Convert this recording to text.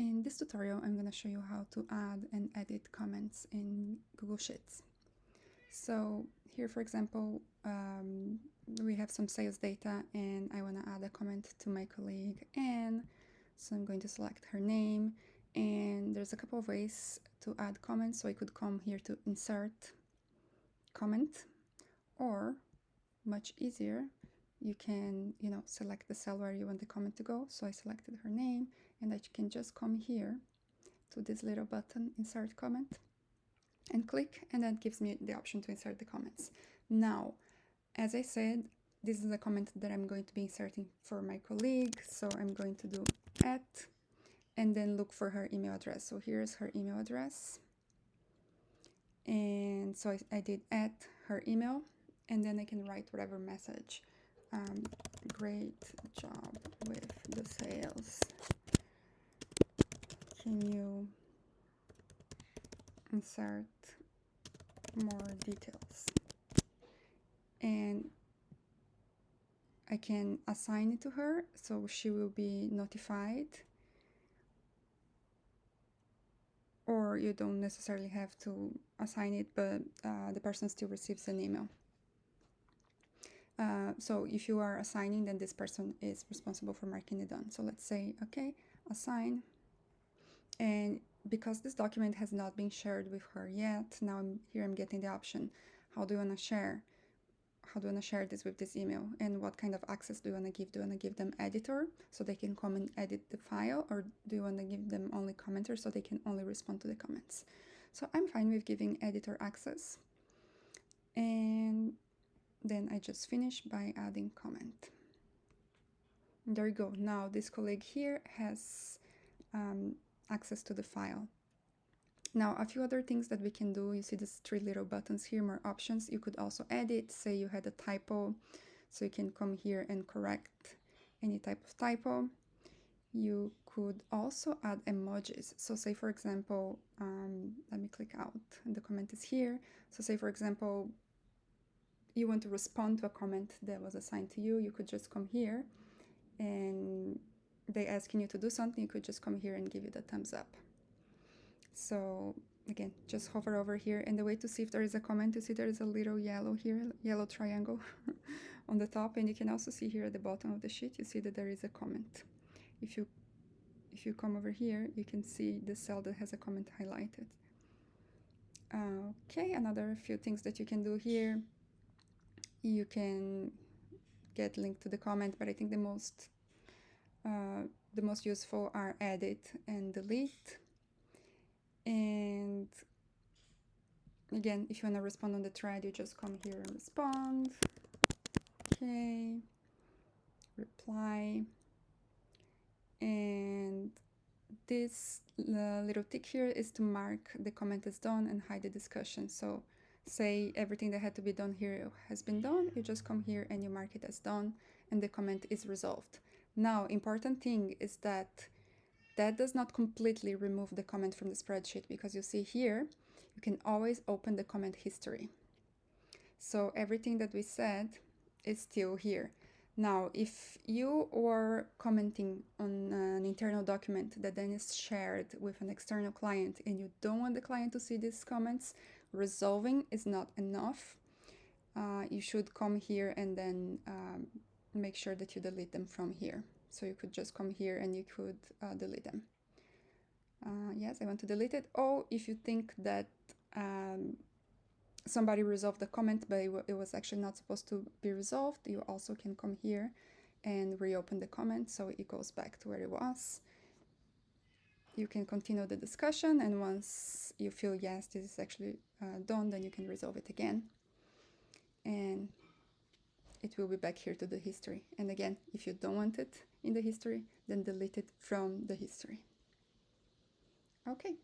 In this tutorial, I'm going to show you how to add and edit comments in Google Sheets. So here, for example, we have some sales data and I want to add a comment to my colleague Anne. So I'm going to select her name, and there's a couple of ways to add comments. So I could come here to insert comment, or much easier, you can, select the cell where you want the comment to go. So I selected her name, and I can just come here to this little button, insert comment, and click, and that gives me the option to insert the comments. Now, as I said, this is a comment that I'm going to be inserting for my colleague. So I'm going to do @ and then look for her email address. So here's her email address. And so I did @ her email, and then I can write whatever message. Great job with the sales. Can you insert more details? And I can assign it to her, so she will be notified. Or you don't necessarily have to assign it, but the person still receives an email. So if you are assigning, then this person is responsible for marking it done. So let's say, okay, assign. And because this document has not been shared with her yet, now I'm getting the option. How do you want to share? How do you want to share this with this email? And what kind of access do you want to give? Do you want to give them editor so they can come and edit the file? Or do you want to give them only commenter so they can only respond to the comments? So I'm fine with giving editor access. And then I just finish by adding comment. And there you go. Now this colleague here has access to the file. Now, a few other things that we can do. You see these 3 little buttons here, more options. You could also edit, say you had a typo, so you can come here and correct any type of typo. You could also add emojis. So say, for example, let me click out, and the comment is here. So say, for example, you want to respond to a comment that was assigned to you. You could just come here, and they asking you to do something, you could just come here and give it a thumbs up. So again, just hover over here, and the way to see if there is a comment, you see there is a little yellow here, yellow triangle on the top, and you can also see here at the bottom of the sheet, you see that there is a comment. If you come over here, you can see the cell that has a comment highlighted. Okay, another few things that you can do here. You can get linked to the comment, but I think the most useful are edit and delete. And again, if you want to respond on the thread, you just come here and respond. Okay, reply. And this little tick here is to mark the comment is done and hide the discussion. So say everything that had to be done here has been done, you just come here and you mark it as done, and the comment is resolved. Now, important thing is that does not completely remove the comment from the spreadsheet, because you see here, you can always open the comment history. So everything that we said is still here. Now, if you were commenting on an internal document that then is shared with an external client and you don't want the client to see these comments, resolving is not enough. You should come here and then make sure that you delete them from here. So you could just come here and you could delete them. Yes, I want to delete it. Or if you think that somebody resolved the comment, but it was actually not supposed to be resolved, you also can come here and reopen the comment so it goes back to where it was. You can continue the discussion, and once you feel, yes, this is actually done, then you can resolve it again. And it will be back here to the history. And again, if you don't want it in the history, then delete it from the history. Okay.